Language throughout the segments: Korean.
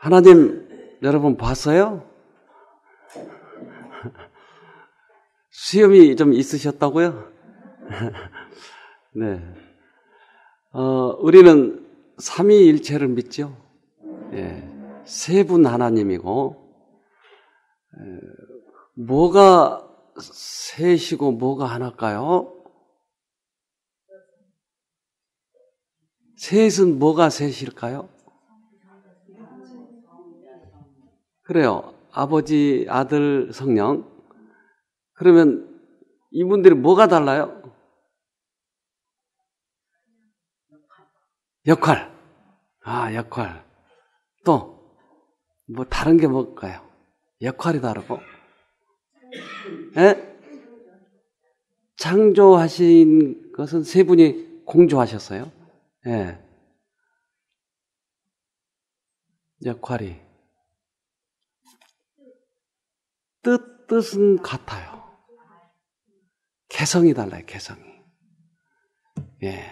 하나님 여러분 봤어요? 시험이 좀 있으셨다고요? 네. 우리는 삼위일체를 믿죠. 예. 세 분 하나님이고, 뭐가 셋이고 뭐가 하나일까요? 셋은 뭐가 셋일까요? 그래요. 아버지, 아들, 성령. 그러면 이분들이 뭐가 달라요? 역할. 역할. 또 뭐 다른 게 뭘까요? 역할이 다르고. 예? 창조하신 것은 세 분이 공조하셨어요. 예. 역할이. 뜻은 같아요. 개성이 달라요, 개성이. 예.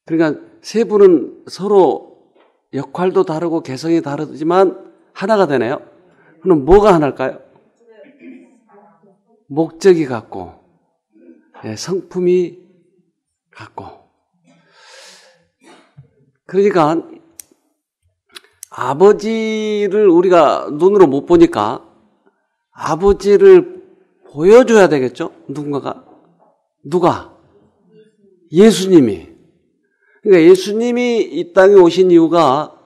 그러니까 세 분은 서로 역할도 다르고 개성이 다르지만 하나가 되네요. 그럼 뭐가 하나일까요? 목적이 같고, 예, 성품이 같고. 그러니까 아버지를 우리가 눈으로 못 보니까 아버지를 보여줘야 되겠죠? 누군가가? 누가? 예수님이. 그러니까 예수님이 이 땅에 오신 이유가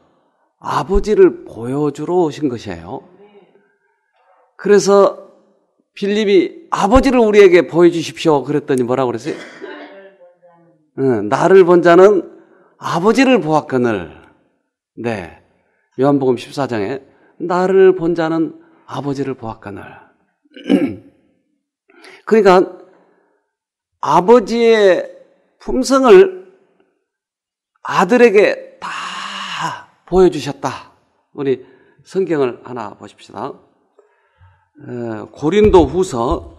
아버지를 보여주러 오신 것이에요. 그래서 빌립이 아버지를 우리에게 보여주십시오 그랬더니 뭐라고 그랬어요? 나를 본 자는 아버지를 보았거늘. 네. 요한복음 14장에 나를 본 자는 아버지를 보았거늘. 그러니까 아버지의 품성을 아들에게 다 보여주셨다. 우리 성경을 하나 보십시다. 고린도 후서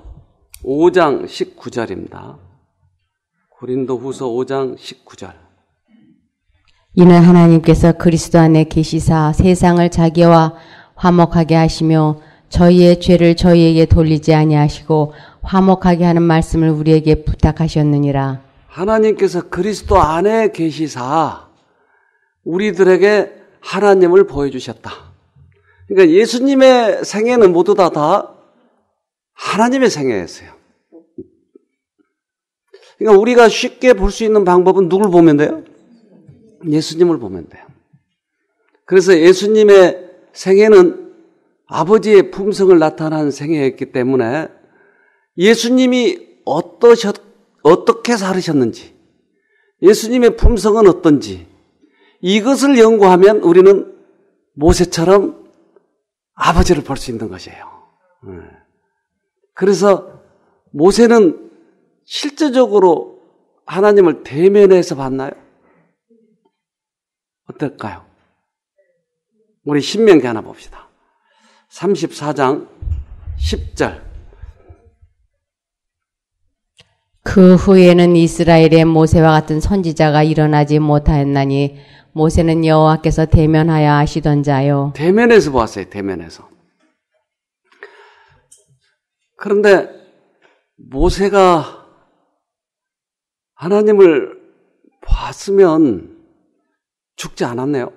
5장 19절입니다. 고린도 후서 5장 19절. 이는 하나님께서 그리스도 안에 계시사 세상을 자기와 화목하게 하시며 저희의 죄를 저희에게 돌리지 아니하시고 화목하게 하는 말씀을 우리에게 부탁하셨느니라. 하나님께서 그리스도 안에 계시사 우리들에게 하나님을 보여주셨다. 그러니까 예수님의 생애는 모두 다 하나님의 생애였어요. 그러니까 우리가 쉽게 볼 수 있는 방법은 누굴 보면 돼요? 예수님을 보면 돼요. 그래서 예수님의 생애는 아버지의 품성을 나타난 생애였기 때문에 예수님이 어떻게 살으셨는지, 예수님의 품성은 어떤지, 이것을 연구하면 우리는 모세처럼 아버지를 볼 수 있는 것이에요. 그래서 모세는 실제적으로 하나님을 대면해서 봤나요? 어떨까요? 우리 신명기 하나 봅시다. 34장 10절. 그 후에는 이스라엘의 모세와 같은 선지자가 일어나지 못하였나니 모세는 여호와께서 대면하여 하시던 자요. 대면에서 보았어요. 대면에서. 그런데 모세가 하나님을 봤으면 죽지 않았네요.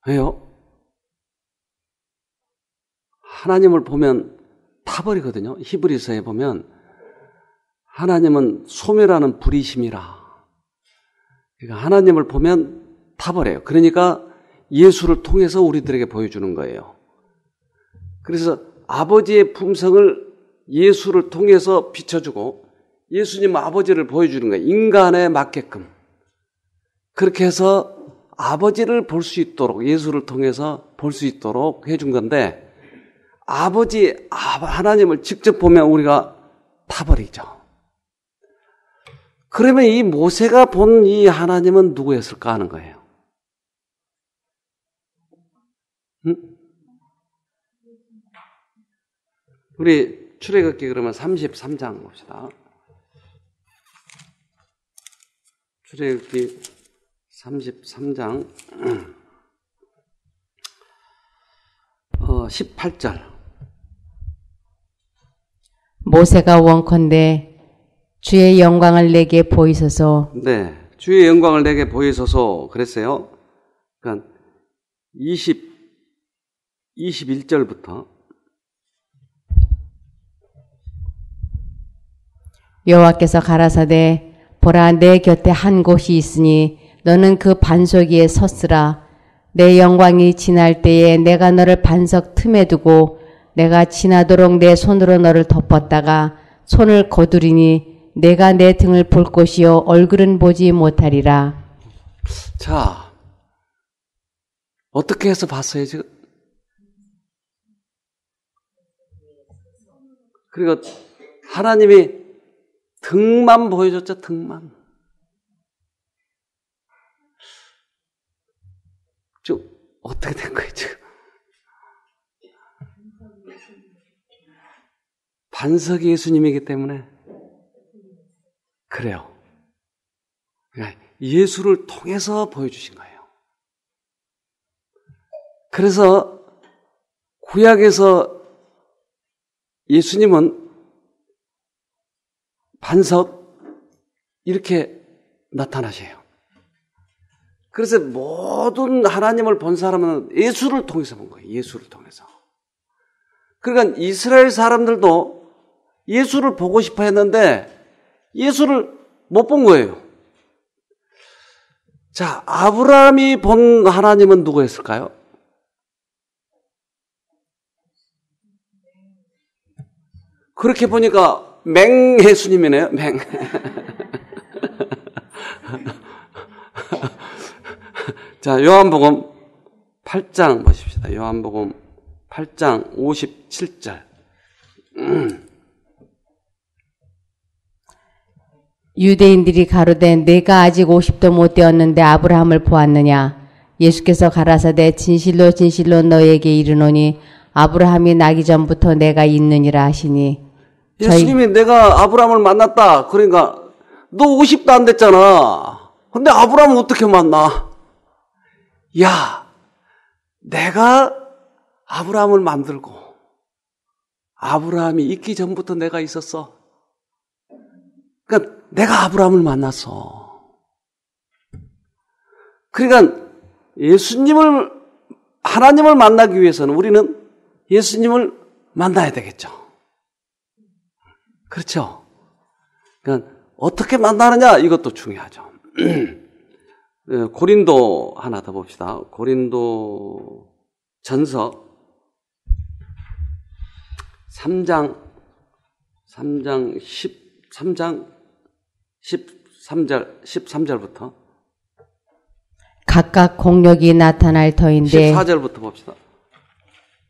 왜요? 하나님을 보면 타버리거든요. 히브리서에 보면 하나님은 소멸하는 불이심이라. 그러니까 하나님을 보면 타버려요. 그러니까 예수를 통해서 우리들에게 보여주는 거예요. 그래서 아버지의 품성을 예수를 통해서 비춰주고 예수님 아버지를 보여주는 거예요. 인간에 맞게끔. 그렇게 해서 아버지를 볼 수 있도록, 예수를 통해서 볼 수 있도록 해준 건데, 하나님을 직접 보면 우리가 타버리죠. 그러면 이 모세가 본 이 하나님은 누구였을까 하는 거예요. 우리 출애굽기 그러면 33장 봅시다. 출애굽기 33장 18절. 모세가 원컨대 주의 영광을 내게 보이소서. 네, 주의 영광을 내게 보이소서 그랬어요. 그러니까 21절부터 여호와께서 가라사대 보라 내 곁에 한 곳이 있으니 너는 그 반석 위에 섰으라. 내 영광이 지날 때에 내가 너를 반석 틈에 두고 내가 지나도록 내 손으로 너를 덮었다가 손을 거두리니 내가 내 등을 볼 것이요 얼굴은 보지 못하리라. 자, 어떻게 해서 봤어요 지금? 그리고 하나님이 등만 보여줬죠, 등만. 좀 어떻게 된 거예요 지금? 반석이 예수님이기 때문에 그래요. 그러니까 예수를 통해서 보여주신 거예요. 그래서 구약에서 예수님은 반석 이렇게 나타나셔요. 그래서 모든 하나님을 본 사람은 예수를 통해서 본 거예요. 예수를 통해서. 그러니까 이스라엘 사람들도 예수를 보고 싶어 했는데 예수를 못 본 거예요. 자, 아브라함이 본 하나님은 누구였을까요? 그렇게 보니까 맹예수님이네요. 맹. 자, 요한복음 8장 보십시다. 요한복음 8장 57절. 유대인들이 가로되 내가 아직 50도 못 되었는데 아브라함을 보았느냐. 예수께서 가라사대 진실로 진실로 너에게 이르노니 아브라함이 나기 전부터 내가 있느니라 하시니. 예수님이 내가 아브라함을 만났다. 그러니까 너 50도 안 됐잖아. 근데 아브라함은 어떻게 만나? 야, 내가 아브라함을 만들고 아브라함이 있기 전부터 내가 있었어. 그러니까 내가 아브라함을 만났어. 그러니까 예수님을, 하나님을 만나기 위해서는 우리는 예수님을 만나야 되겠죠. 그렇죠? 그러니까 어떻게 만나느냐 이것도 중요하죠. 고린도 하나 더 봅시다. 고린도 전서 3장 13절부터 각각 공력이 나타날 터인데 14절부터 봅시다.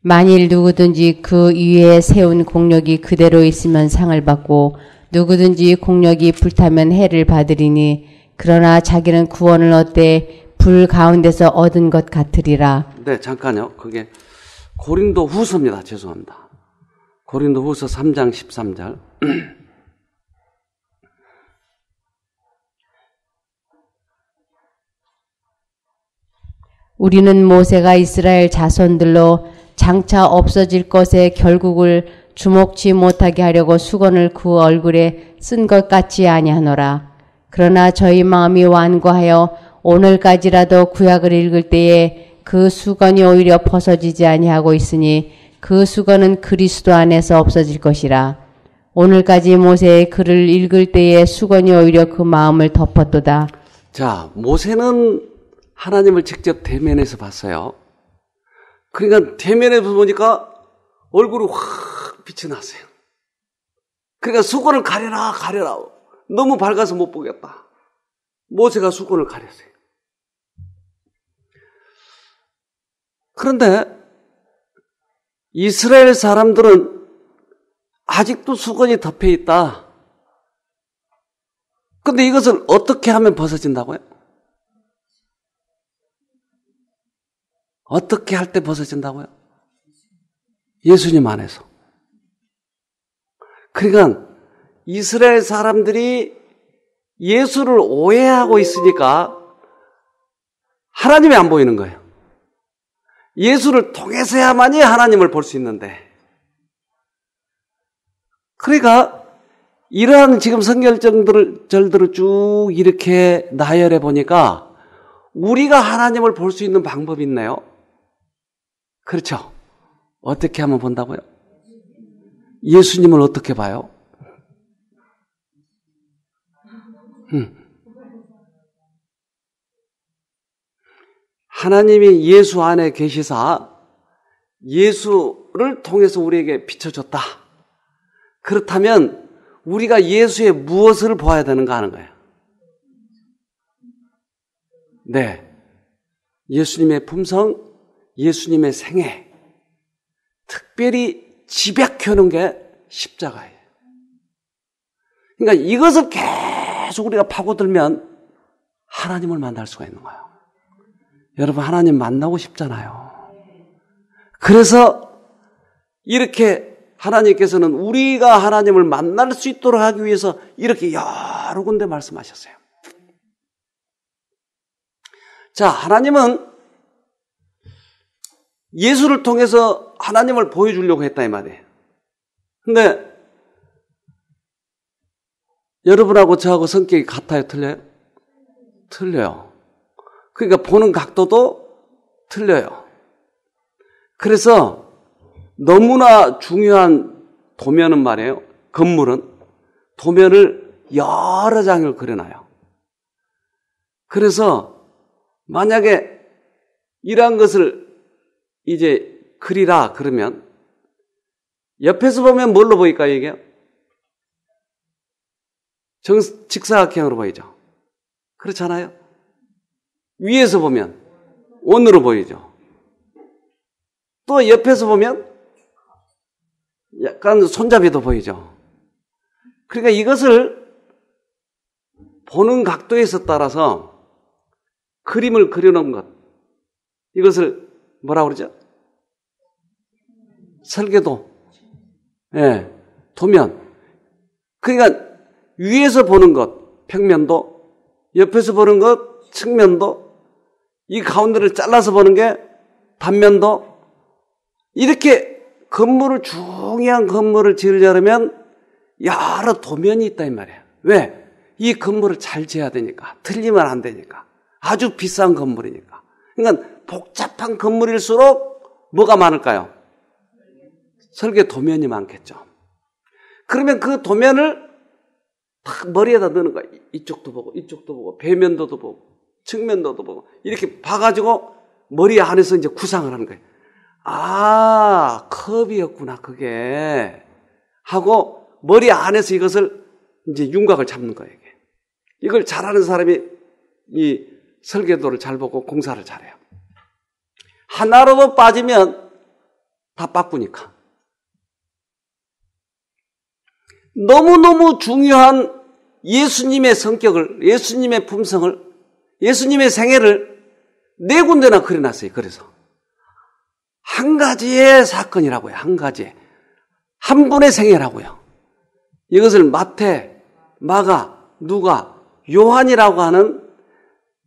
만일 누구든지 그 위에 세운 공력이 그대로 있으면 상을 받고 누구든지 공력이 불타면 해를 받으리니 그러나 자기는 구원을 얻되 불 가운데서 얻은 것 같으리라. 네, 잠깐요. 그게 고린도 후서입니다. 죄송합니다. 고린도 후서 3장 13절. 우리는 모세가 이스라엘 자손들로 장차 없어질 것의 결국을 주목치 못하게 하려고 수건을 그 얼굴에 쓴 것 같지 아니하노라. 그러나 저희 마음이 완고하여 오늘까지라도 구약을 읽을 때에 그 수건이 오히려 벗어지지 아니하고 있으니 그 수건은 그리스도 안에서 없어질 것이라. 오늘까지 모세의 글을 읽을 때에 수건이 오히려 그 마음을 덮었도다. 자, 모세는 하나님을 직접 대면에서 봤어요. 그러니까 대면에서 보니까 얼굴이 확 빛이 났어요. 그러니까 수건을 가려라. 너무 밝아서 못 보겠다. 모세가 수건을 가렸어요. 그런데 이스라엘 사람들은 아직도 수건이 덮여 있다. 그런데 이것을 어떻게 하면 벗어진다고요? 어떻게 할 때 벗어진다고요? 예수님 안에서. 그러니까 이스라엘 사람들이 예수를 오해하고 있으니까 하나님이 안 보이는 거예요. 예수를 통해서야만이 하나님을 볼 수 있는데. 그러니까 이러한 지금 성결절들을 쭉 이렇게 나열해 보니까 우리가 하나님을 볼 수 있는 방법이 있네요. 그렇죠? 어떻게 하면 본다고요? 예수님을 어떻게 봐요? 하나님이 예수 안에 계시사 예수를 통해서 우리에게 비춰줬다. 그렇다면 우리가 예수의 무엇을 보아야 되는가 하는 거예요. 네, 예수님의 품성, 예수님의 생애, 특별히 집약해놓은 게 십자가예요. 그러니까 이것을 계속 우리가 파고들면 하나님을 만날 수가 있는 거예요. 여러분, 하나님 만나고 싶잖아요. 그래서 이렇게 하나님께서는 우리가 하나님을 만날 수 있도록 하기 위해서 이렇게 여러 군데 말씀하셨어요. 자, 하나님은 예수를 통해서 하나님을 보여주려고 했다 이 말이에요. 근데 여러분하고 저하고 성격이 같아요? 틀려요? 틀려요. 그러니까 보는 각도도 틀려요. 그래서 너무나 중요한 도면은 말이에요. 건물은 도면을 여러 장을 그려놔요. 그래서 만약에 이러한 것을 이제 그리라 그러면 옆에서 보면 뭘로 보일까요, 이게? 직사각형으로 보이죠. 그렇잖아요. 위에서 보면 원으로 보이죠. 또 옆에서 보면 약간 손잡이도 보이죠. 그러니까 이것을 보는 각도에서 따라서 그림을 그려놓은 것, 이것을 뭐라고 그러죠? 설계도, 예, 도면. 그러니까 위에서 보는 것, 평면도, 옆에서 보는 것, 측면도, 이 가운데를 잘라서 보는 게 단면도, 이렇게 건물을, 중요한 건물을 지으려면 여러 도면이 있다 이 말이에요. 왜? 이 건물을 잘 지어야 되니까. 틀리면 안 되니까. 아주 비싼 건물이니까. 그러니까 복잡한 건물일수록 뭐가 많을까요? 설계 도면이 많겠죠. 그러면 그 도면을 딱 머리에다 넣는 거야. 이쪽도 보고, 이쪽도 보고, 배면도도 보고, 측면도도 보고, 이렇게 봐가지고 머리 안에서 이제 구상을 하는 거예요. 아, 컵이었구나, 그게. 하고 머리 안에서 이것을 이제 윤곽을 잡는 거예요, 이게. 이걸 잘하는 사람이 이 설계도를 잘 보고 공사를 잘해요. 하나로도 빠지면 다 빠꾸니까. 너무너무 중요한 예수님의 성격을, 예수님의 품성을, 예수님의 생애를 네 군데나 그려놨어요. 그래서 한 가지의 사건이라고요. 한 가지. 한 분의 생애라고요. 이것을 마태, 마가, 누가, 요한이라고 하는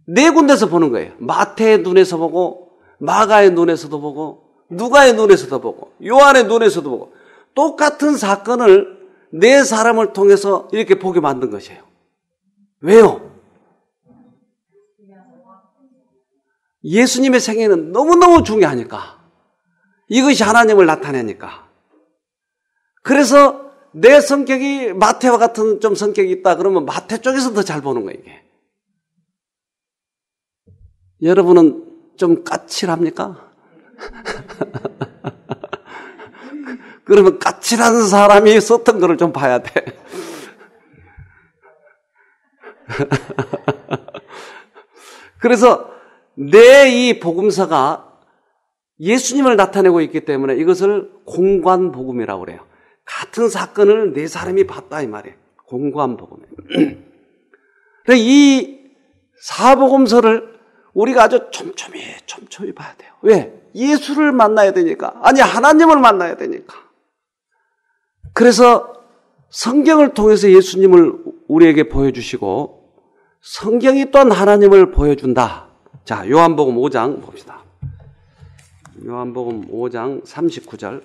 네 군데서 보는 거예요. 마태의 눈에서 보고, 마가의 눈에서도 보고, 누가의 눈에서도 보고, 요한의 눈에서도 보고, 똑같은 사건을 네 사람을 통해서 이렇게 보게 만든 것이에요. 왜요? 예수님의 생애는 너무너무 중요하니까. 이것이 하나님을 나타내니까. 그래서 내 성격이 마태와 같은 좀 성격이 있다 그러면 마태 쪽에서 더 잘 보는 거예요, 이게. 여러분은 좀 까칠합니까? 그러면 까칠한 사람이 썼던 거를 좀 봐야 돼. 그래서 내 이 복음서가 예수님을 나타내고 있기 때문에 이것을 공관복음이라고 그래요. 같은 사건을 네 사람이 봤다 이 말이에요. 공관복음. 이 사복음서를 우리가 아주 촘촘히 봐야 돼요. 왜? 예수를 만나야 되니까. 아니, 하나님을 만나야 되니까. 그래서 성경을 통해서 예수님을 우리에게 보여주시고 성경이 또한 하나님을 보여준다. 자, 요한복음 5장 봅시다. 요한복음 5장 39절.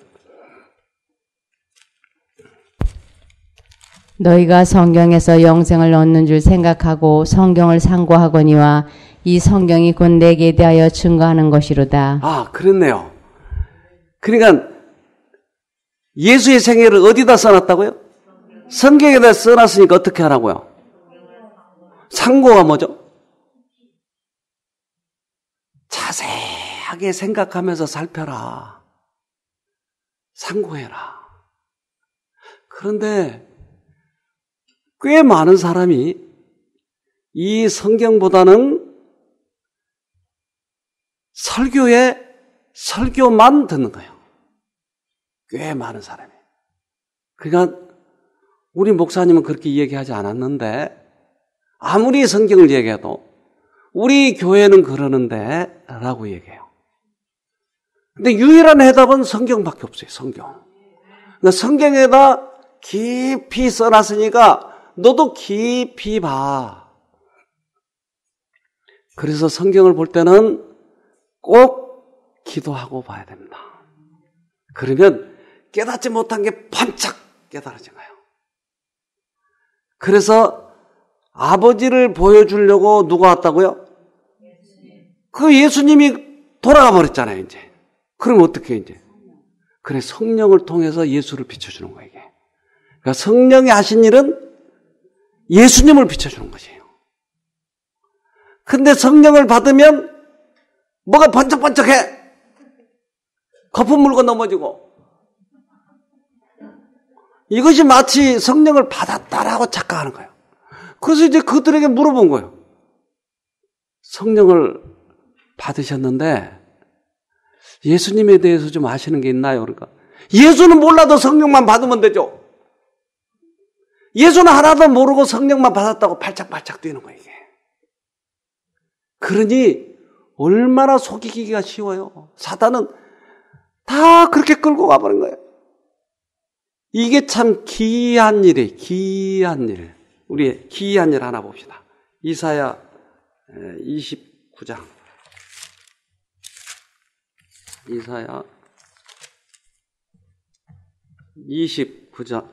너희가 성경에서 영생을 얻는 줄 생각하고 성경을 상고하거니와 이 성경이 곧 내게 대하여 증거하는 것이로다. 아, 그렇네요. 그러니까 예수의 생애를 어디다 써놨다고요? 성경에다 써놨으니까 어떻게 하라고요? 상고가 뭐죠? 자세하게 생각하면서 살펴라. 상고해라. 그런데 꽤 많은 사람이 이 성경보다는 설교만 듣는 거예요. 꽤 많은 사람이. 그러니까 우리 목사님은 그렇게 얘기하지 않았는데 아무리 성경을 얘기해도 우리 교회는 그러는데 라고 얘기해요. 근데 유일한 해답은 성경밖에 없어요. 성경. 그러니까 성경에다 깊이 써놨으니까 너도 깊이 봐. 그래서 성경을 볼 때는 꼭 기도하고 봐야 됩니다. 그러면 깨닫지 못한 게 반짝 깨달아진 거예요. 그래서 아버지를 보여주려고 누가 왔다고요? 그 예수님이 돌아가 버렸잖아요, 이제. 그럼 어떻게 이제? 그래, 성령을 통해서 예수를 비춰주는 거예요, 이게. 그러니까 성령이 하신 일은 예수님을 비춰주는 것이에요. 근데 성령을 받으면 뭐가 번쩍번쩍해. 거품 물고 넘어지고. 이것이 마치 성령을 받았다라고 착각하는 거예요. 그래서 이제 그들에게 물어본 거예요. 성령을 받으셨는데 예수님에 대해서 좀 아시는 게 있나요? 그러니까 예수는 몰라도 성령만 받으면 되죠. 예수는 하나도 모르고 성령만 받았다고 발짝발짝 뛰는 거예요, 이게. 그러니 얼마나 속이기가 쉬워요. 사단은 다 그렇게 끌고 가버린 거예요. 이게 참 기이한 일이에요. 기이한 일. 우리 기이한 일 하나 봅시다. 이사야 29장. 이사야 29장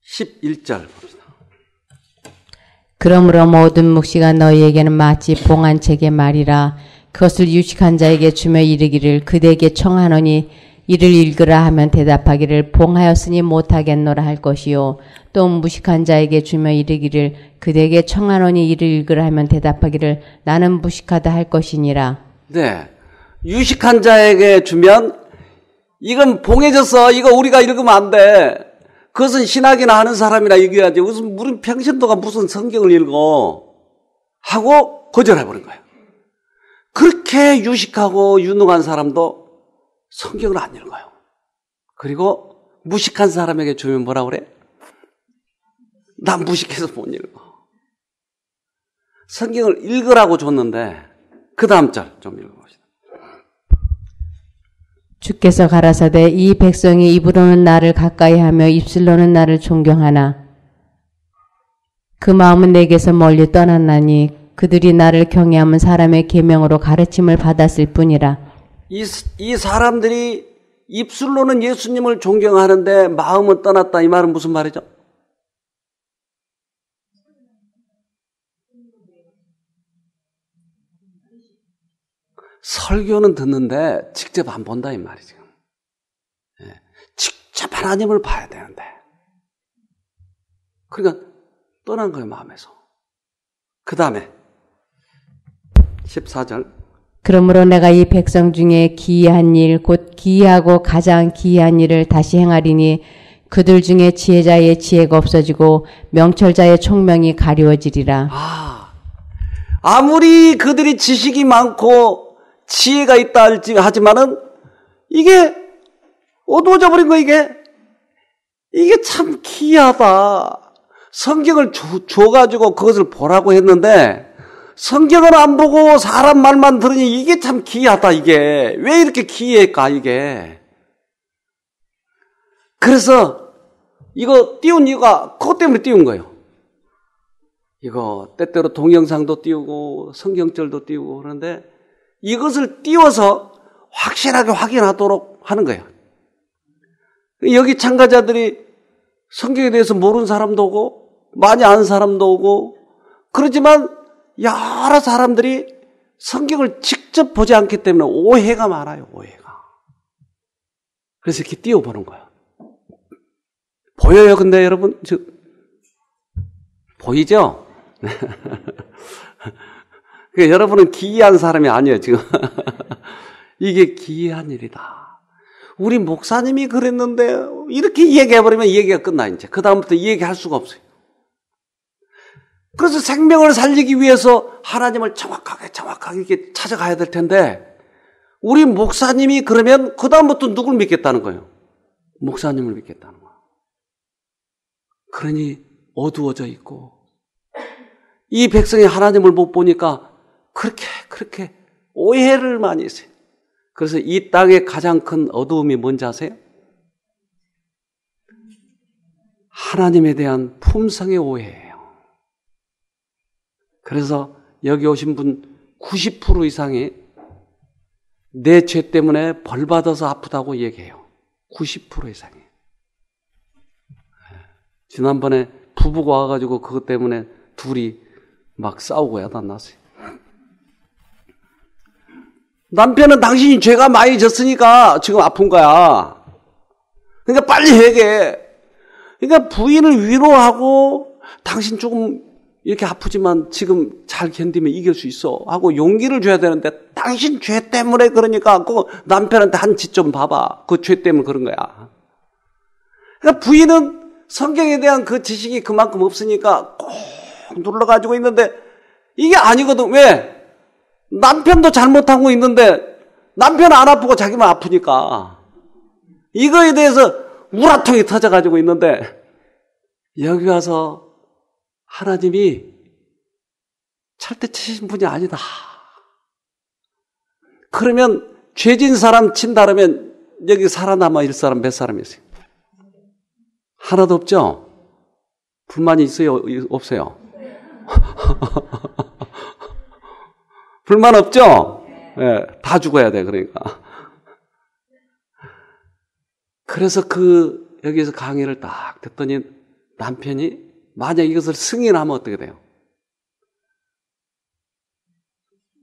11절 봅시다. 그러므로 모든 묵시가 너희에게는 마치 봉안책의 말이라. 그것을 유식한 자에게 주며 이르기를 그대에게 청하노니 이를 읽으라 하면 대답하기를 봉하였으니 못하겠노라 할 것이요. 또 무식한 자에게 주며 이르기를 그대에게 청하노니 이를 읽으라 하면 대답하기를 나는 무식하다 할 것이니라. 네, 유식한 자에게 주면 이건 봉해졌어. 이거 우리가 읽으면 안 돼. 그것은 신학이나 하는 사람이나 얘기해야지. 무슨 평신도가 무슨 성경을 읽어 하고 거절해버린 거예요. 그렇게 유식하고 유능한 사람도 성경을 안 읽어요. 그리고 무식한 사람에게 주면 뭐라 그래? 난 무식해서 못 읽어. 성경을 읽으라고 줬는데 그 다음 절 좀 읽어봅시다. 주께서 가라사대 이 백성이 입으로는 나를 가까이하며 입술로는 나를 존경하나 그 마음은 내게서 멀리 떠났나니 그들이 나를 경외하면 사람의 계명으로 가르침을 받았을 뿐이라. 이 사람들이 입술로는 예수님을 존경하는데 마음은 떠났다. 이 말은 무슨 말이죠? 설교는 듣는데 직접 안 본다 이 말이죠. 직접 하나님을 봐야 되는데. 그러니까 떠난 거예요, 마음에서. 그 다음에 14절. 그러므로 내가 이 백성 중에 기이한 일, 곧 기이하고 가장 기이한 일을 다시 행하리니 그들 중에 지혜자의 지혜가 없어지고 명철자의 총명이 가리워지리라. 아무리 그들이 지식이 많고 지혜가 있다 하지만은 이게 어두워져 버린 거 이게 참 기이하다. 성경을 줘가지고 그것을 보라고 했는데 성경을 안 보고 사람 말만 들으니 이게 참 기이하다. 이게 왜 이렇게 기이할까 이게. 그래서 이거 띄운 이유가 그것 때문에 띄운 거예요. 이거 때때로 동영상도 띄우고 성경절도 띄우고 그런데 이것을 띄워서 확실하게 확인하도록 하는 거예요. 여기 참가자들이 성경에 대해서 모르는 사람도 오고 많이 아는 사람도 오고 그렇지만 여러 사람들이 성경을 직접 보지 않기 때문에 오해가 많아요. 오해가. 그래서 이렇게 띄워보는 거예요. 보여요? 근데 여러분 보이죠? 그러니까 여러분은 기이한 사람이 아니에요 지금. 이게 기이한 일이다. 우리 목사님이 그랬는데 이렇게 얘기해버리면 이 얘기가 끝나 이제. 그 다음부터 이 얘기할 수가 없어요. 그래서 생명을 살리기 위해서 하나님을 정확하게 이렇게 찾아가야 될 텐데 우리 목사님이 그러면 그 다음부터 누굴 믿겠다는 거예요? 목사님을 믿겠다는 거예요. 그러니 어두워져 있고 이 백성이 하나님을 못 보니까 그렇게 오해를 많이 했어요. 그래서 이 땅의 가장 큰 어두움이 뭔지 아세요? 하나님에 대한 품성의 오해예요. 그래서 여기 오신 분 90% 이상이 내 죄 때문에 벌 받아서 아프다고 얘기해요. 90% 이상이. 지난번에 부부가 와가지고 그것 때문에 둘이 막 싸우고 야단났어요. 남편은 당신이 죄가 많이 졌으니까 지금 아픈 거야. 그러니까 빨리 회개해. 그러니까 부인을 위로하고 당신 조금 이렇게 아프지만 지금 잘 견디면 이길 수 있어 하고 용기를 줘야 되는데 당신 죄 때문에 그러니까 그 남편한테 한 짓 좀 봐봐. 그 죄 때문에 그런 거야. 그러니까 부인은 성경에 대한 그 지식이 그만큼 없으니까 꼭 눌러가지고 있는데 이게 아니거든. 왜? 남편도 잘못하고 있는데 남편은 안 아프고 자기만 아프니까 이거에 대해서 우라통이 터져가지고 있는데 여기 와서 하나님이 절대 치신 분이 아니다. 그러면 죄진 사람 친다라면 여기 살아남아 있을 사람 몇 사람이 있어요? 하나도 없죠? 불만이 있어요? 없어요? 불만 없죠? 네, 다 죽어야 돼, 그러니까. 그래서 여기에서 강의를 딱 듣더니 남편이 만약 이것을 승인하면 어떻게 돼요?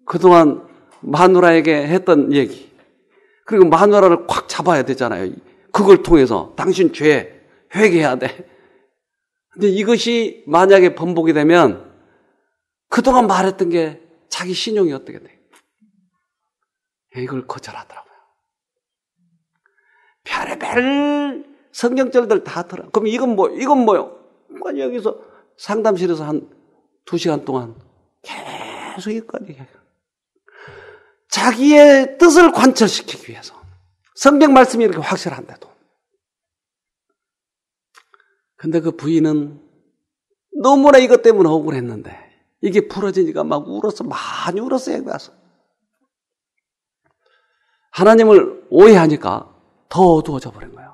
그동안 마누라에게 했던 얘기, 그리고 마누라를 꽉 잡아야 되잖아요. 그걸 통해서 당신 죄 회개해야 돼. 근데 이것이 만약에 번복이 되면 그동안 말했던 게 자기 신용이 어떻게 돼? 이걸 거절하더라고요. 별의별 성경절들 다 들어. 그럼 이건 뭐요? 여기서 상담실에서 한 2시간 동안 계속 있거든요. 자기의 뜻을 관철시키기 위해서. 성경 말씀이 이렇게 확실한데도. 근데 그 부인은 너무나 이것 때문에 억울했는데 이게 부러지니까 막 울었어. 많이 울었어요. 여기 와서. 하나님을 오해하니까 더 어두워져 버린 거예요.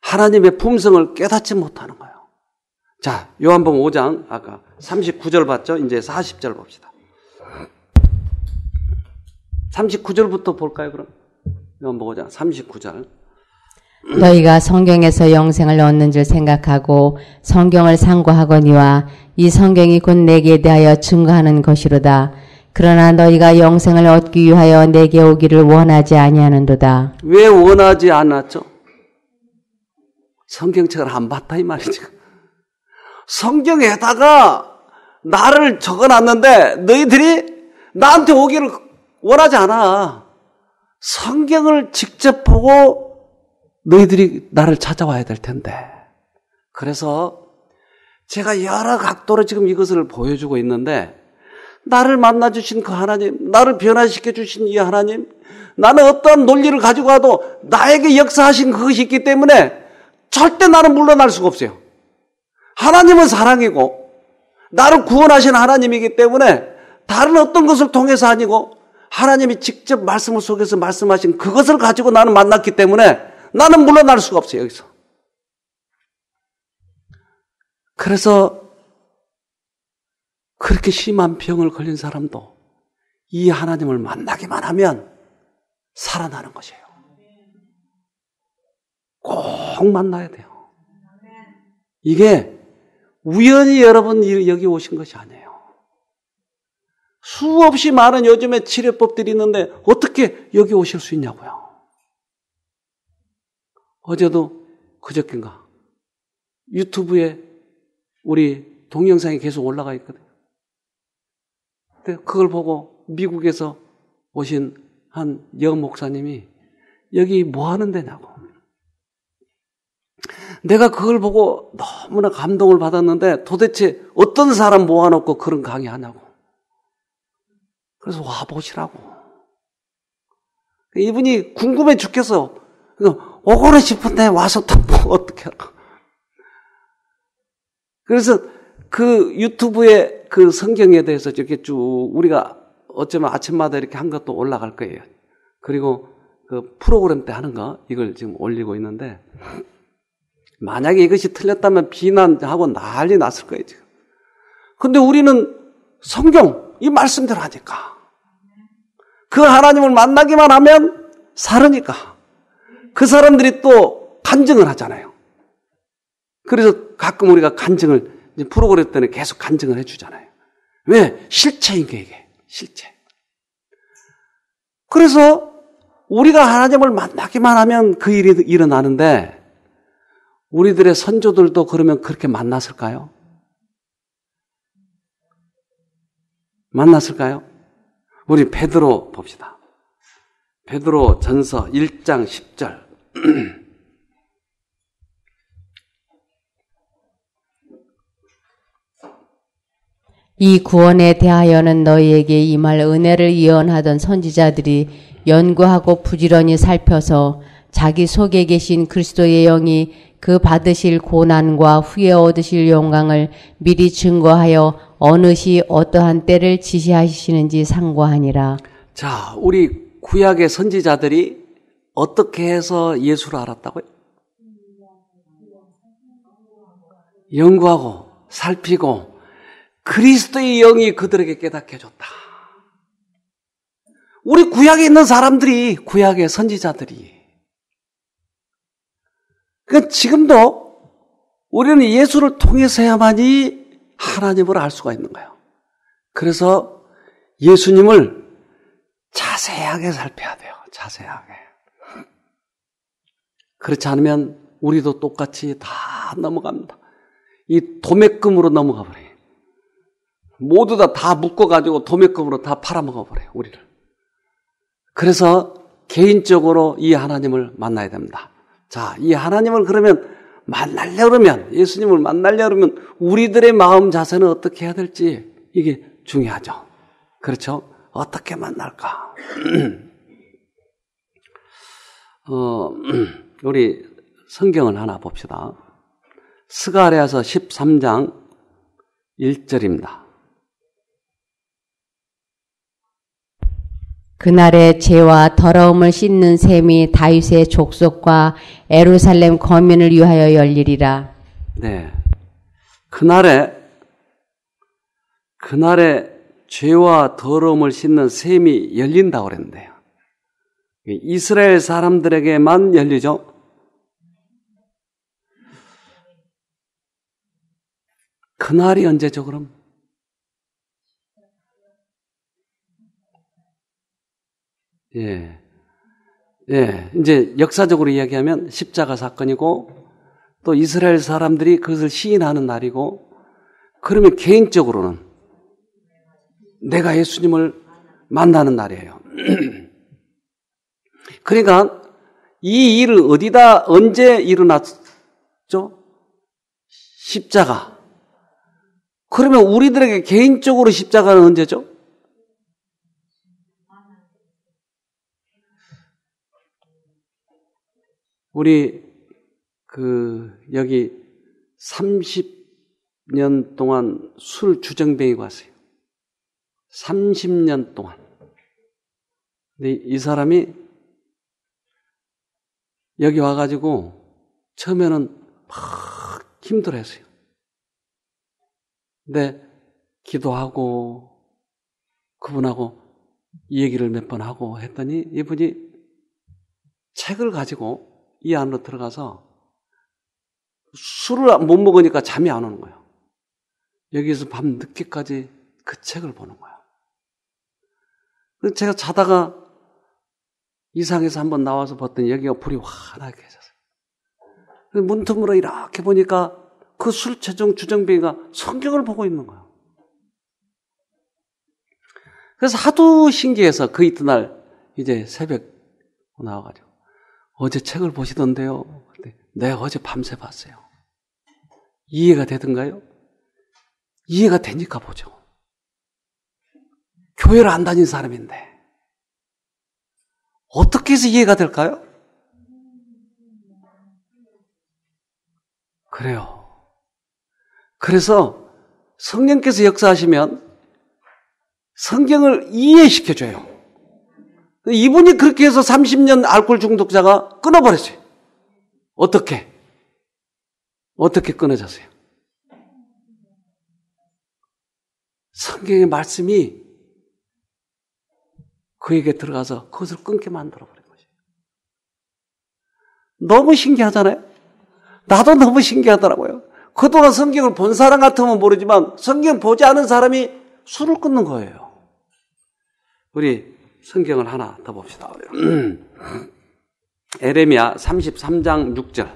하나님의 품성을 깨닫지 못하는 거예요. 자, 요한복음 5장 아까 39절 봤죠? 이제 40절 봅시다. 39절부터 볼까요, 그럼? 요한복음 5장 39절. 너희가 성경에서 영생을 얻는 줄 생각하고 성경을 상고하거니와 이 성경이 곧 내게 대하여 증거하는 것이로다. 그러나 너희가 영생을 얻기 위하여 내게 오기를 원하지 아니하는도다. 왜 원하지 않았죠? 성경책을 안 봤다 이 말이죠. 성경에다가 나를 적어놨는데 너희들이 나한테 오기를 원하지 않아. 성경을 직접 보고 너희들이 나를 찾아와야 될 텐데. 그래서 제가 여러 각도로 지금 이것을 보여주고 있는데 나를 만나주신 그 하나님, 나를 변화시켜 주신 이 하나님, 나는 어떠한 논리를 가지고 와도 나에게 역사하신 그것이 있기 때문에 절대 나는 물러날 수가 없어요. 하나님은 사랑이고 나를 구원하신 하나님이기 때문에 다른 어떤 것을 통해서 아니고 하나님이 직접 말씀을 속에서 말씀하신 그것을 가지고 나는 만났기 때문에 나는 물러날 수가 없어요. 여기서. 그래서 그렇게 심한 병을 걸린 사람도 이 하나님을 만나기만 하면 살아나는 것이에요. 꼭 만나야 돼요. 이게 우연히 여러분 여기 오신 것이 아니에요. 수없이 많은 요즘에 치료법들이 있는데 어떻게 여기 오실 수 있냐고요. 어제도 그저께인가 유튜브에 우리 동영상이 계속 올라가 있거든요. 근데 그걸 보고 미국에서 오신 한 여목사님이 여기 뭐 하는 데냐고. 내가 그걸 보고 너무나 감동을 받았는데 도대체 어떤 사람 모아놓고 그런 강의하냐고. 그래서 와보시라고. 이분이 궁금해 죽겠어. 오고는 싶은데 와서 또 뭐 어떻게 할까. 그래서 그 유튜브에 그 성경에 대해서 이렇게 쭉 우리가 어쩌면 아침마다 이렇게 한 것도 올라갈 거예요. 그리고 그 프로그램 때 하는 거 이걸 지금 올리고 있는데 만약에 이것이 틀렸다면 비난하고 난리 났을 거예요, 지금. 근데 우리는 성경, 이 말씀대로 하니까. 그 하나님을 만나기만 하면 살으니까. 그 사람들이 또 간증을 하잖아요. 그래서 가끔 우리가 간증을, 프로그램 때는 계속 간증을 해주잖아요. 왜? 실체인 게 이게. 실체. 그래서 우리가 하나님을 만나기만 하면 그 일이 일어나는데 우리들의 선조들도 그러면 그렇게 만났을까요? 만났을까요? 우리 베드로 봅시다. 베드로 전서 1장 10절. 이 구원에 대하여는 너희에게 임할 은혜를 예언하던 선지자들이 연구하고 부지런히 살펴서 자기 속에 계신 그리스도의 영이 그 받으실 고난과 후에 얻으실 영광을 미리 증거하여 어느 시 어떠한 때를 지시하시는지 상고하니라. 자, 우리 구약의 선지자들이 어떻게 해서 예수를 알았다고요? 연구하고 살피고 그리스도의 영이 그들에게 깨닫게 해줬다. 우리 구약에 있는 사람들이, 구약의 선지자들이. 그러니까 지금도 우리는 예수를 통해서야만이 하나님을 알 수가 있는 거예요. 그래서 예수님을 자세하게 살펴야 돼요. 자세하게. 그렇지 않으면 우리도 똑같이 다 넘어갑니다. 이 도매금으로 넘어가 버려요. 모두 다 묶어가지고 도매금으로 다 팔아먹어 버려요. 우리를. 그래서 개인적으로 이 하나님을 만나야 됩니다. 자, 이 하나님을 그러면 만나려고 그러면, 예수님을 만나려고 그러면 우리들의 마음 자세는 어떻게 해야 될지 이게 중요하죠. 그렇죠? 어떻게 만날까? 우리 성경을 하나 봅시다. 스가랴서 13장 1절입니다. 그날에 죄와 더러움을 씻는 셈이 다윗의 족속과 예루살렘 거민을 위하여 열리리라. 네. 그날에 죄와 더러움을 씻는 셈이 열린다고 그랬는데요. 이스라엘 사람들에게만 열리죠. 그날이 언제죠, 그럼? 예. 이제 역사적으로 이야기하면 십자가 사건이고 또 이스라엘 사람들이 그것을 시인하는 날이고 그러면 개인적으로는 내가 예수님을 만나는 날이에요. 그러니까 이 일을 어디다 언제 일어났죠? 십자가. 그러면 우리들에게 개인적으로 십자가는 언제죠? 우리 여기 30년 동안 술 주정뱅이가 왔어요. 30년 동안. 근데 이 사람이 여기 와가지고 처음에는 막 힘들어했어요. 근데 기도하고 그분하고 이 얘기를 몇 번 하고 했더니 이분이 책을 가지고 이 안으로 들어가서 술을 못 먹으니까 잠이 안 오는 거예요. 여기서 밤 늦게까지 그 책을 보는 거예요. 그래서 제가 자다가 이상해서 한번 나와서 봤더니 여기가 불이 환하게 켜졌어요. 문틈으로 이렇게 보니까 그 술체중 주정뱅이가 성경을 보고 있는 거예요. 그래서 하도 신기해서 그 이튿날 이제 새벽 나와가지고 어제 책을 보시던데요. 네, 어제 밤새 봤어요. 이해가 되던가요? 이해가 되니까 보죠. 교회를 안 다닌 사람인데 어떻게 해서 이해가 될까요? 그래요. 그래서 성령께서 역사하시면 성경을 이해시켜줘요. 이분이 그렇게 해서 30년 알코올 중독자가 끊어버렸어요. 어떻게 끊어졌어요? 성경의 말씀이 그에게 들어가서 그것을 끊게 만들어버린 거죠. 너무 신기하잖아요? 나도 너무 신기하더라고요. 그동안 성경을 본 사람 같으면 모르지만 성경 보지 않은 사람이 술을 끊는 거예요. 우리 성경을 하나 더 봅시다. 에레미야 33장 6절.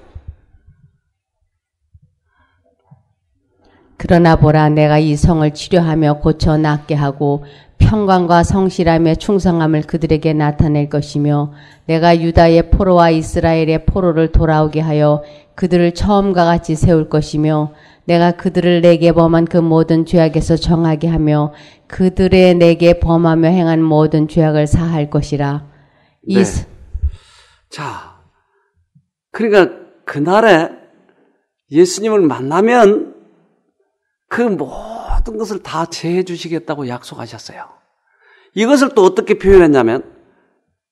그러나 보라, 내가 이 성을 치료하며 고쳐 낫게 하고 평강과 성실함의 충성함을 그들에게 나타낼 것이며 내가 유다의 포로와 이스라엘의 포로를 돌아오게 하여 그들을 처음과 같이 세울 것이며 내가 그들을 내게 범한 그 모든 죄악에서 정하게 하며 그들의 내게 범하며 행한 모든 죄악을 사할 것이라. 네. 자, 그러니까 그날에 예수님을 만나면 그 모든 것을 다 제해 주시겠다고 약속하셨어요. 이것을 또 어떻게 표현했냐면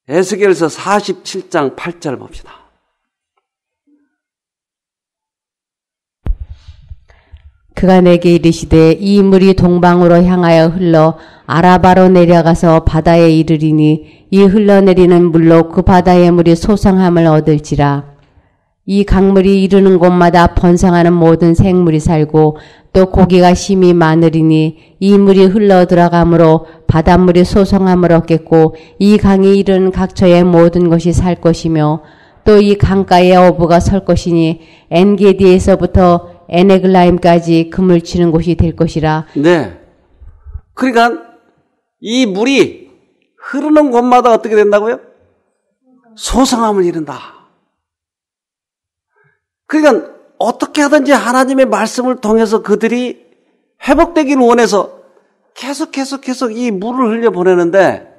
에스겔서 47장 8절 봅시다. 그가 내게 이르시되 이 물이 동방으로 향하여 흘러 아라바로 내려가서 바다에 이르리니 이 흘러내리는 물로 그 바다의 물이 소성함을 얻을지라. 이 강물이 이르는 곳마다 번성하는 모든 생물이 살고 또 고기가 심히 많으리니 이 물이 흘러 들어가므로 바닷물이 소성함을 얻겠고 이 강이 이르는 각처의 모든 것이 살 것이며 또 이 강가에 어부가 설 것이니 엔게디에서부터 에네글라임까지 그물 치는 곳이 될 것이라. 네. 그러니까 이 물이 흐르는 곳마다 어떻게 된다고요? 소성함을 이룬다. 그러니까 어떻게 하든지 하나님의 말씀을 통해서 그들이 회복되기를 원해서 계속 이 물을 흘려보내는데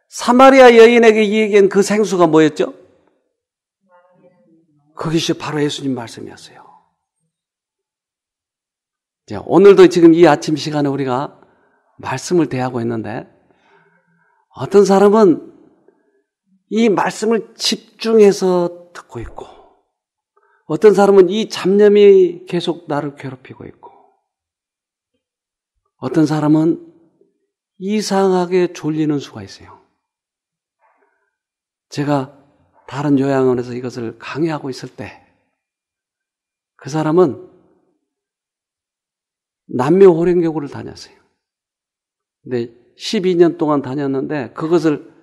사마리아 여인에게 얘기한 그 생수가 뭐였죠? 그것이 바로 예수님 말씀이었어요. 오늘도 지금 이 아침 시간에 우리가 말씀을 대하고 있는데 어떤 사람은 이 말씀을 집중해서 듣고 있고 어떤 사람은 이 잡념이 계속 나를 괴롭히고 있고 어떤 사람은 이상하게 졸리는 수가 있어요. 제가 다른 요양원에서 이것을 강의하고 있을 때 그 사람은 남묘호랭교구를 다녔어요. 근데 12년 동안 다녔는데 그것을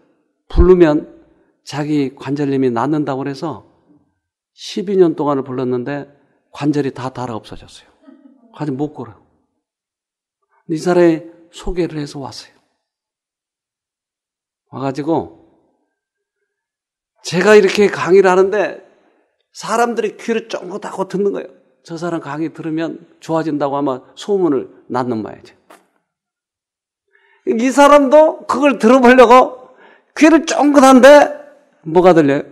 부르면 자기 관절염이 낫는다고 그래서 12년 동안을 불렀는데 관절이 다 닳아 없어졌어요. 관절 못 걸어요. 이 사람이 소개를 해서 왔어요. 와가지고 제가 이렇게 강의를 하는데 사람들이 귀를 쫑긋하고 듣는 거예요. 저 사람 강의 들으면 좋아진다고 아마 소문을 낳는 모양이죠. 이 사람도 그걸 들어보려고 귀를 쫑긋한데 뭐가 들려요?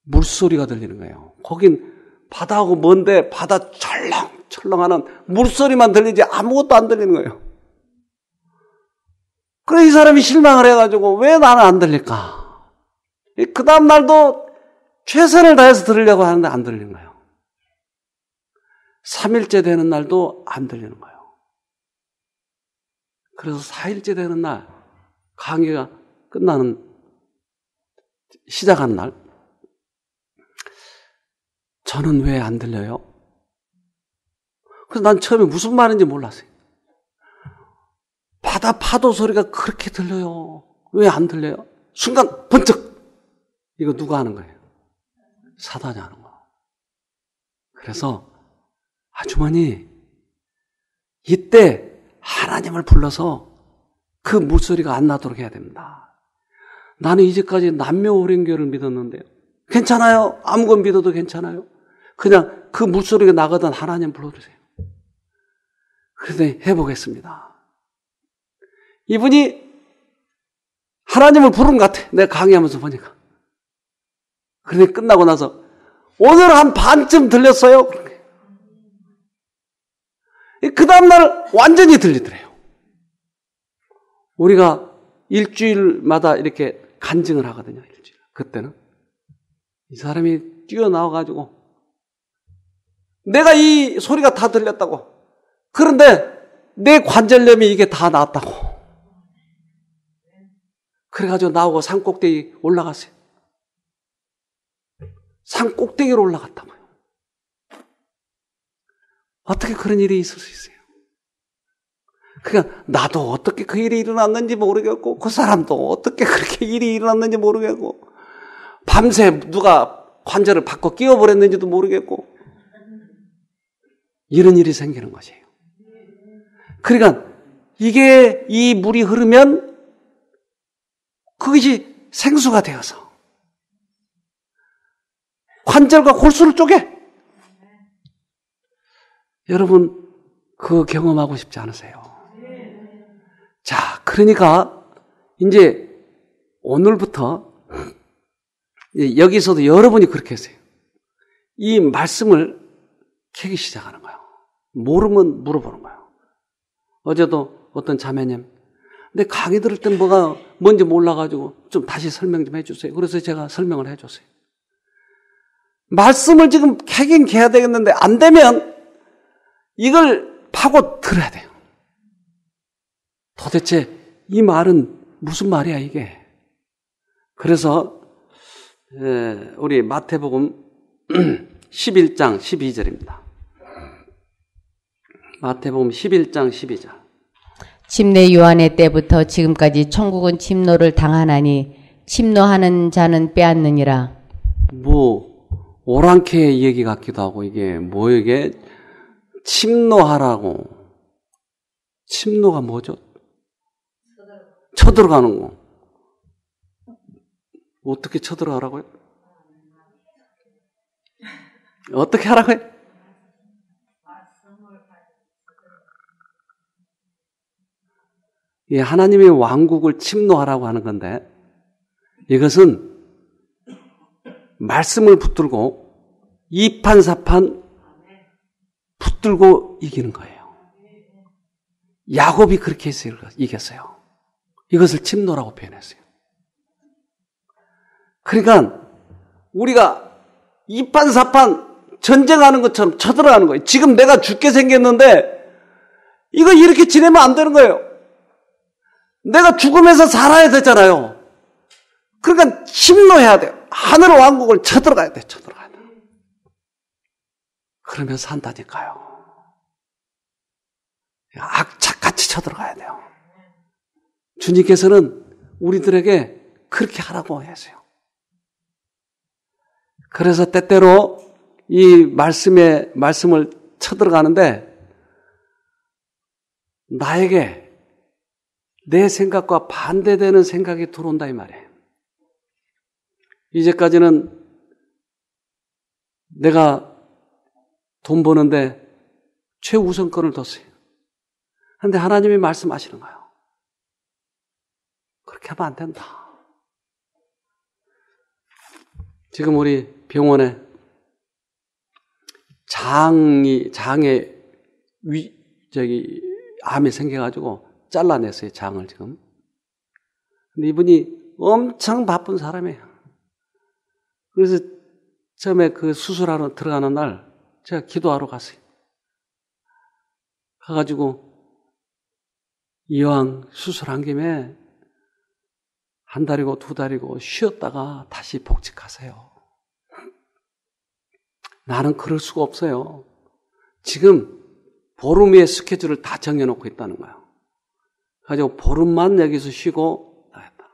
물소리가 들리는 거예요. 거긴 바다하고 먼데 바다 철렁철렁하는 물소리만 들리지 아무것도 안 들리는 거예요. 그래 이 사람이 실망을 해가지고 왜 나는 안 들릴까? 그 다음 날도 최선을 다해서 들으려고 하는데 안 들리는 거예요. 3일째 되는 날도 안 들리는 거예요. 그래서 4일째 되는 날, 강의가 시작하는 날, 저는 왜 안 들려요? 그래서 난 처음에 무슨 말인지 몰랐어요. 바다 파도 소리가 그렇게 들려요. 왜 안 들려요? 순간 번쩍! 이거 누가 하는 거예요? 사단이 하는 거. 그래서 아주머니, 이때 하나님을 불러서 그 물소리가 안 나도록 해야 됩니다. 나는 이제까지 남묘오랭교를 믿었는데요. 괜찮아요. 아무건 믿어도 괜찮아요. 그냥 그 물소리가 나거든 하나님 불러주세요. 그래서 해보겠습니다. 이분이 하나님을 부른 것 같아. 내가 강의하면서 보니까. 그런데 끝나고 나서 오늘 한 반쯤 들렸어요. 그 다음날 완전히 들리더래요. 우리가 일주일마다 이렇게 간증을 하거든요. 일주일. 그때는 이 사람이 뛰어나와가지고 내가 이 소리가 다 들렸다고. 그런데 내 관절염이 이게 다 나았다고. 그래가지고 나오고 산 꼭대기 올라갔어요. 산 꼭대기로 올라갔다고요. 어떻게 그런 일이 있을 수 있어요? 그러니까 나도 어떻게 그 일이 일어났는지 모르겠고 그 사람도 어떻게 그렇게 일이 일어났는지 모르겠고 밤새 누가 관절을 바꿔 끼워버렸는지도 모르겠고 이런 일이 생기는 것이에요. 그러니까 이게 이 물이 흐르면 그것이 생수가 되어서 관절과 골수를 쪼개. 여러분 그거 경험하고 싶지 않으세요? 자, 그러니까 이제 오늘부터 여기서도 여러분이 그렇게 했어요. 이 말씀을 캐기 시작하는 거예요. 모르면 물어보는 거예요. 어제도 어떤 자매님, 근데 강의 들을 땐 뭐가 뭔지 몰라가지고 좀 다시 설명 좀 해주세요. 그래서 제가 설명을 해줬어요. 말씀을 지금 캐긴 캐야 되겠는데 안 되면 이걸 파고 들어야 돼요. 도대체 이 말은 무슨 말이야 이게? 그래서 우리 마태복음 11장 12절입니다. 마태복음 11장 12절. 침례 요한의 때부터 지금까지 천국은 침노를 당하나니 침노하는 자는 빼앗느니라. 뭐 오랑캐 얘기 같기도 하고 이게 뭐 이게 침노하라고. 침노가 뭐죠? 쳐들어가는 거. 어떻게 쳐들어가라고요? 어떻게 하라고요? 예, 하나님의 왕국을 침노하라고 하는 건데 이것은 말씀을 붙들고 이판사판 붙들고 이기는 거예요. 야곱이 그렇게 해서 이겼어요. 이것을 침노라고 표현했어요. 그러니까 우리가 이판사판 전쟁하는 것처럼 쳐들어가는 거예요. 지금 내가 죽게 생겼는데 이거 이렇게 지내면 안 되는 거예요. 내가 죽으면서 살아야 되잖아요. 그러니까 침노해야 돼요. 하늘 왕국을 쳐들어가야 돼요. 쳐들어가야 돼요. 그러면 산다니까요. 악착같이 쳐들어가야 돼요. 주님께서는 우리들에게 그렇게 하라고 하세요. 그래서 때때로 이 말씀을 쳐들어가는데 나에게 내 생각과 반대되는 생각이 들어온다 이 말이에요. 이제까지는 내가 돈 버는데 최우선권을 뒀어요. 그런데 하나님이 말씀하시는 거예요. 그렇게 하면 안 된다. 지금 우리 병원에 장에 암이 생겨가지고 잘라냈어요, 장을 지금. 근데 이분이 엄청 바쁜 사람이에요. 그래서 처음에 그 수술하러 들어가는 날 제가 기도하러 갔어요. 해가지고 이왕 수술한 김에 1달이고 2달이고 쉬었다가 다시 복직하세요. 나는 그럴 수가 없어요. 지금 보름 후에 스케줄을 다 정해놓고 있다는 거예요. 그래가지고 보름만 여기서 쉬고 나갔다.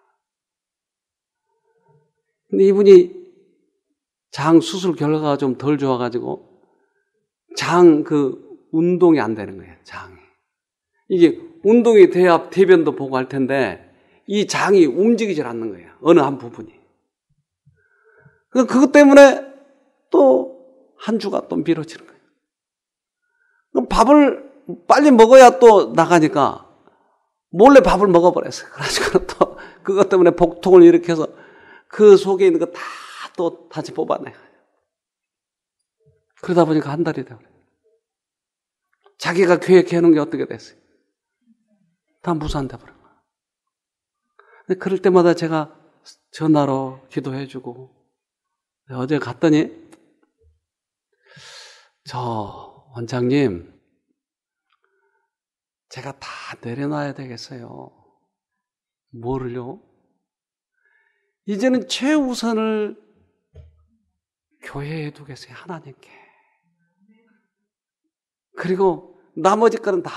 근데 이분이 장 수술 결과가 좀 덜 좋아가지고 장 운동이 안 되는 거예요. 장이. 이게 운동이 돼야 대변도 보고 할 텐데 이 장이 움직이질 않는 거예요. 어느 한 부분이. 그것 때문에 또 한 주가 또 미뤄지는 거예요. 그럼 밥을 빨리 먹어야 또 나가니까 몰래 밥을 먹어버렸어요. 그래가지고 또 그것 때문에 복통을 일으켜서 그 속에 있는 거 다 또 다시 뽑아내요. 그러다 보니까 1달이 되어버려요. 자기가 계획해 놓은 게 어떻게 됐어요? 다 무산돼 버린 거예요. 근데 그럴 때마다 제가 전화로 기도해 주고 어제 갔더니 저 원장님 제가 다 내려놔야 되겠어요. 뭐를요? 이제는 최우선을 교회에 두겠어요. 하나님께. 그리고 나머지 거는 다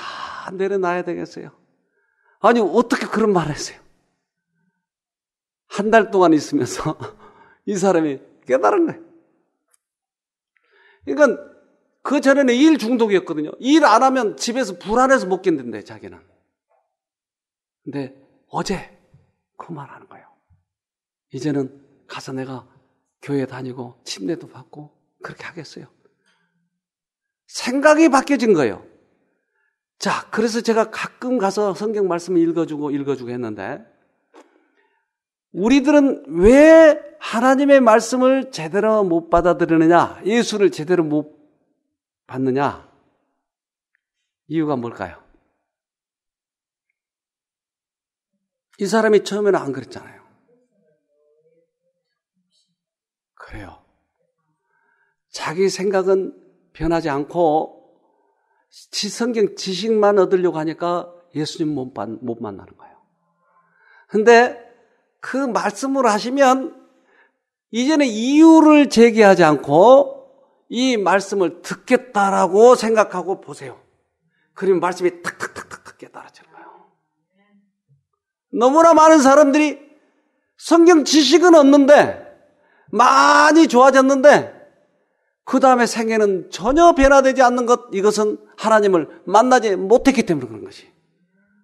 내려놔야 되겠어요. 아니 어떻게 그런 말을 했어요? 1달 동안 있으면서 이 사람이 깨달은 거예요. 그러니까 그 전에는 일 중독이었거든요. 일 안 하면 집에서 불안해서 못 견딘대 자기는. 근데 어제 그 말 하는 거예요. 이제는 가서 내가 교회 다니고 침례도 받고 그렇게 하겠어요. 생각이 바뀌어진 거예요. 자, 그래서 제가 가끔 가서 성경 말씀을 읽어주고 했는데 우리들은 왜 하나님의 말씀을 제대로 못 받아들이느냐, 예수를 제대로 못 받느냐? 이유가 뭘까요? 이 사람이 처음에는 안 그랬잖아요. 그래요. 자기 생각은 변하지 않고 성경 지식만 얻으려고 하니까 예수님 못 만나는 거예요. 근데 그 말씀을 하시면 이제는 이유를 제기하지 않고 이 말씀을 듣겠다라고 생각하고 보세요. 그러면 말씀이 탁탁탁탁 깨달아지는 거예요. 너무나 많은 사람들이 성경 지식은 얻는데 많이 좋아졌는데 그 다음에 생애는 전혀 변화되지 않는 것, 이것은 하나님을 만나지 못했기 때문에 그런 것이.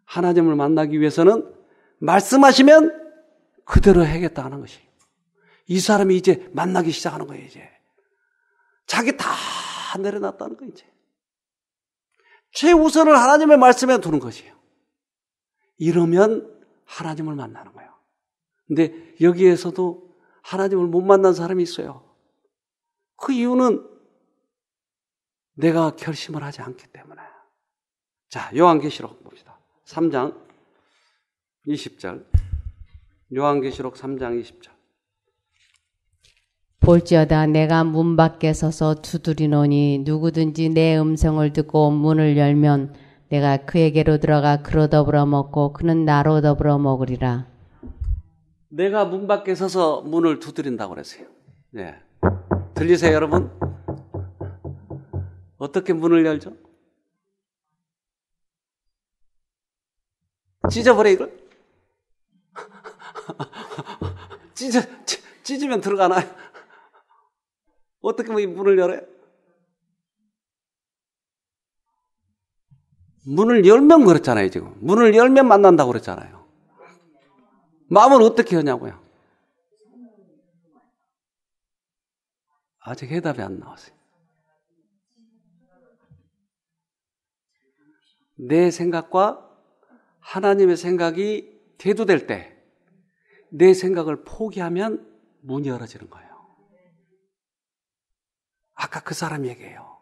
하나님을 만나기 위해서는 말씀하시면 그대로 해야겠다 하는 것이. 이 사람이 이제 만나기 시작하는 거예요. 이제 자기 다 내려놨다는 거예요. 이제 최우선을 하나님의 말씀에 두는 것이에요. 이러면 하나님을 만나는 거예요. 근데 여기에서도 하나님을 못 만난 사람이 있어요. 그 이유는 내가 결심을 하지 않기 때문에. 자, 요한계시록 봅시다. 3장 20절. 요한계시록 3장 20절. 볼지어다 내가 문 밖에 서서 두드리노니 누구든지 내 음성을 듣고 문을 열면 내가 그에게로 들어가 그로 더불어 먹고 그는 나로 더불어 먹으리라. 내가 문 밖에 서서 문을 두드린다고 그랬어요. 네. 들리세요, 여러분? 어떻게 문을 열죠? 찢어버려, 이걸? 찢으면 들어가나요? 어떻게 이 문을 열어요? 문을 열면 그랬잖아요, 지금. 문을 열면 만난다고 그랬잖아요. 마음을 어떻게 여냐고요? 아직 해답이 안 나왔어요. 내 생각과 하나님의 생각이 대두될 때 내 생각을 포기하면 문이 열어지는 거예요. 아까 그 사람 얘기예요.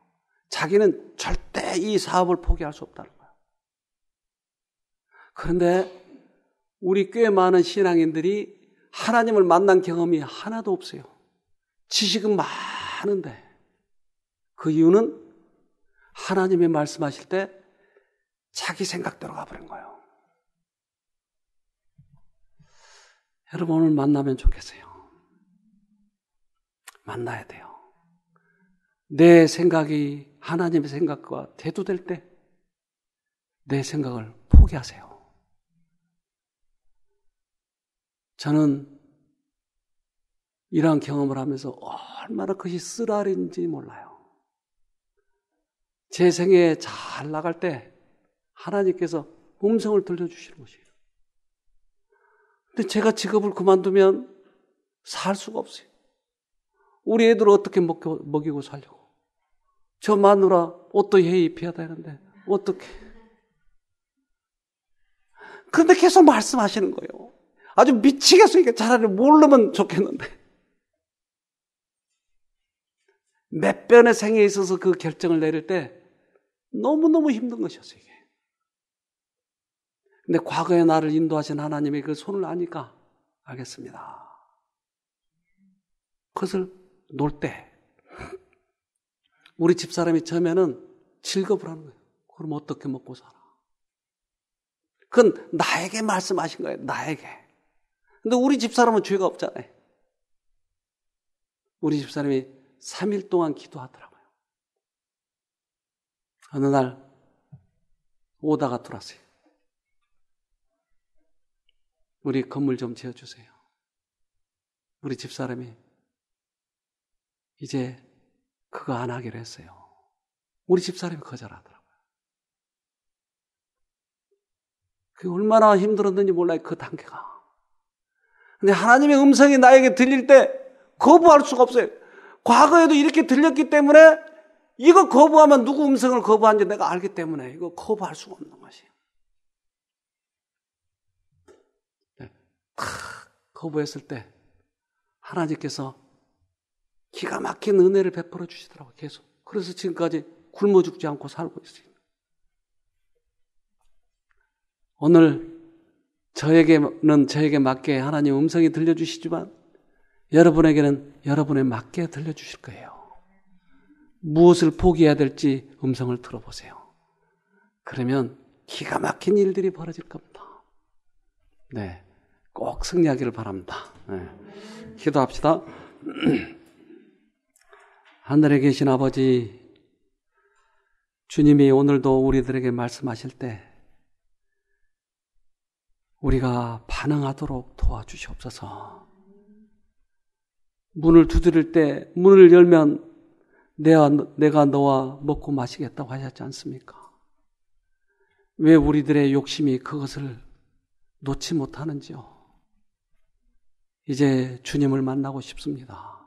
자기는 절대 이 사업을 포기할 수 없다는 거예요. 그런데 우리 꽤 많은 신앙인들이 하나님을 만난 경험이 하나도 없어요. 지식은 많은데 그 이유는 하나님의 말씀하실 때 자기 생각대로 가버린 거예요. 여러분 오늘 만나면 좋겠어요. 만나야 돼요. 내 생각이 하나님의 생각과 대두될 때 내 생각을 포기하세요. 저는 이러한 경험을 하면서 얼마나 그것이 쓰라린지 몰라요. 제 생애에 잘 나갈 때 하나님께서 음성을 들려주시는 것이에요. 근데 제가 직업을 그만두면 살 수가 없어요. 우리 애들을 어떻게 먹이고 살려고. 저 마누라 옷도 예의 입혀야 되는데 어떻게. 그런데 계속 말씀하시는 거예요. 아주 미치겠어요. 차라리 모르면 좋겠는데. 몇 번의 생애에 있어서 그 결정을 내릴 때 너무너무 힘든 것이었어요. 이게. 근데 과거에 나를 인도하신 하나님의 그 손을 아니까 알겠습니다. 그것을 놓을 때 우리 집사람이 처음에는 질겁을 하는 거예요. 그럼 어떻게 먹고 살아? 그건 나에게 말씀하신 거예요. 나에게. 근데 우리 집사람은 죄가 없잖아요. 우리 집사람이 3일 동안 기도하더라고요. 어느 날 오다가 들어왔어요. 우리 건물 좀 지어주세요. 우리 집사람이 이제 그거 안 하기로 했어요. 우리 집사람이 거절하더라고요. 그게 얼마나 힘들었는지 몰라요. 그 단계가. 근데 하나님의 음성이 나에게 들릴 때 거부할 수가 없어요. 과거에도 이렇게 들렸기 때문에 이거 거부하면 누구 음성을 거부하는지 내가 알기 때문에 이거 거부할 수가 없는 것이에요. 네. 거부했을 때 하나님께서 기가 막힌 은혜를 베풀어 주시더라고요. 계속. 그래서 지금까지 굶어 죽지 않고 살고 있어요. 오늘 저에게는 저에게 맞게 하나님 음성이 들려주시지만 여러분에게는 여러분에 맞게 들려주실 거예요. 무엇을 포기해야 될지 음성을 들어보세요. 그러면 기가 막힌 일들이 벌어질 겁니다. 네, 꼭 승리하기를 바랍니다. 네. 기도합시다. 하늘에 계신 아버지, 주님이 오늘도 우리들에게 말씀하실 때 우리가 반응하도록 도와주시옵소서. 문을 두드릴 때 문을 열면 내가 너와 먹고 마시겠다고 하셨지 않습니까? 왜 우리들의 욕심이 그것을 놓지 못하는지요? 이제 주님을 만나고 싶습니다.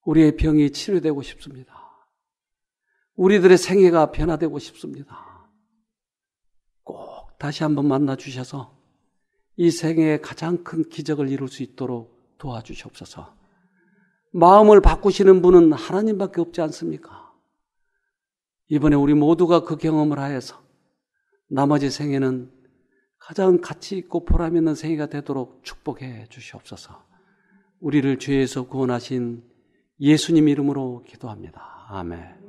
우리의 병이 치료되고 싶습니다. 우리들의 생애가 변화되고 싶습니다. 꼭 다시 한번 만나 주셔서 이 생애의 가장 큰 기적을 이룰 수 있도록 도와주시옵소서. 마음을 바꾸시는 분은 하나님밖에 없지 않습니까? 이번에 우리 모두가 그 경험을 하여서 나머지 생애는 가장 가치 있고 보람 있는 생애가 되도록 축복해 주시옵소서. 우리를 죄에서 구원하신 예수님 이름으로 기도합니다. 아멘.